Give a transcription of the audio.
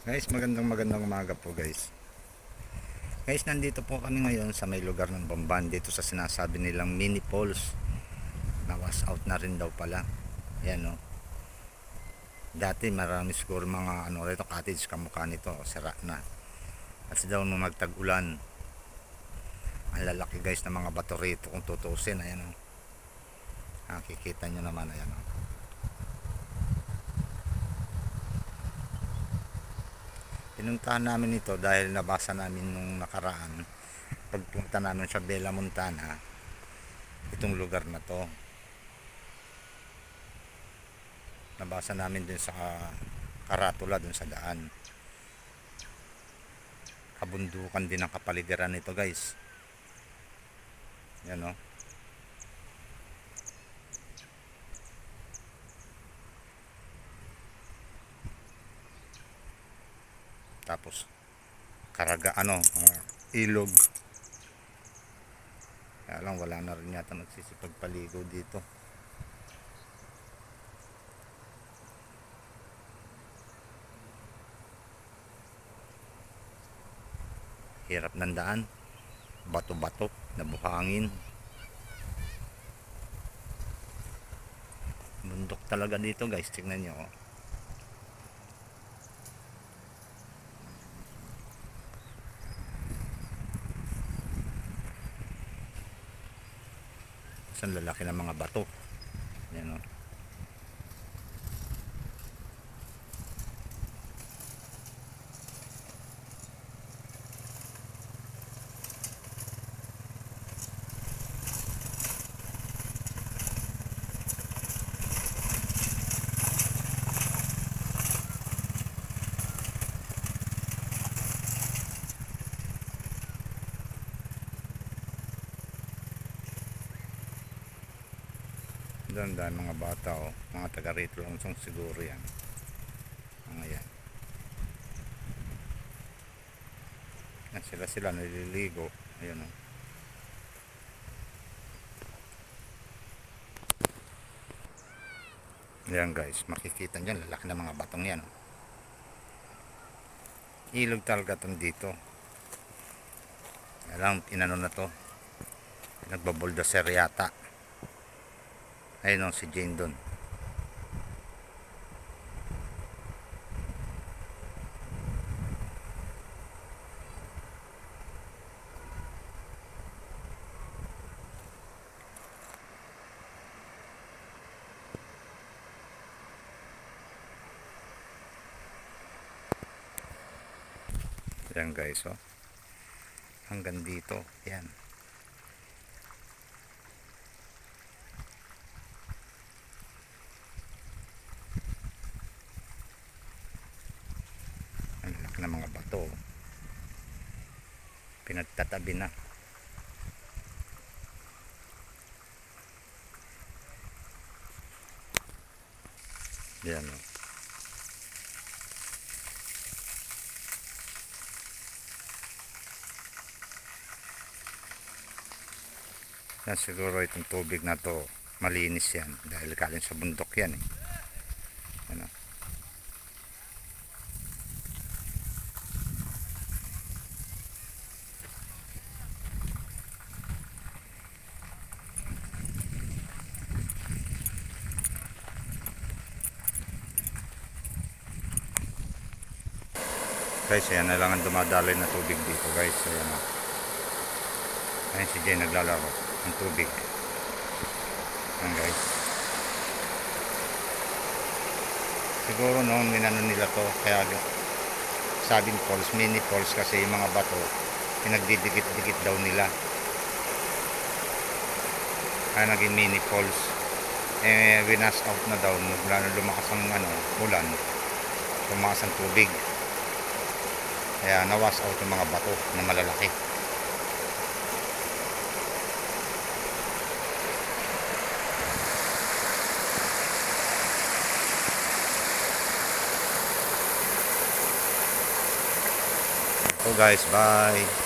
Guys, magandang umaga po guys. Guys, nandito po kami ngayon sa may lugar ng Bamban, dito sa sinasabi nilang mini falls. Na-wash out na rin daw pala. Ayan o. Dati marami siguro mga rito, cottage kamukha nito, sira na. Kasi daw nung nagtag-ulan, ang lalaki guys ng mga bato rito kung tutusin. Ayan o. Nakikita nyo naman, ayan o. Pinuntahan namin ito dahil nabasa namin nung nakaraan pagpunta namin sa Bella Montana, itong lugar na to nabasa namin din sa karatula dun sa daan. Kabundukan din ang kapaligiran nito guys. Yan o. Tapos karaga ilog. Kaya lang wala na rin yata nagsisipagpaligo dito. Hirap ng daan, bato-bato na buhangin. Bundok talaga dito guys, tingnan nyo oh. Ang lalaki ng mga bato. Yan o. Doon mga bata oh, mga taga rito lang siguro yan. Mga yan. Sila naliligo. Ayun oh. Ayan guys, makikita nyo lalaki ng mga batong yan oh. Ilog talaga itong dito. Alam, inano na to, nagbaboldoser yata. Ayun o, si Jane doon. Yan guys oh. Hanggang dito, yan. Ang laki ng mga bato. Pinagtatabi na. Yan o. Yan siguro itong tubig na to malinis yan dahil galing sa bundok yan eh. Ano? Guys, ayan na lang ang dumadaloy na tubig dito guys. Ayan o. Ayan si Jay naglalaro ng tubig. Ayan guys. Siguro noon minano nila to, kaya sabing falls, mini falls kasi yung mga bato pinagdidikit-dikit daw nila. Kaya naging mini falls. Winas out na daw mula lumakas ang ulan. Lumakas ang tubig. Kaya nawas out yung mga bato na malalaki. So guys, bye.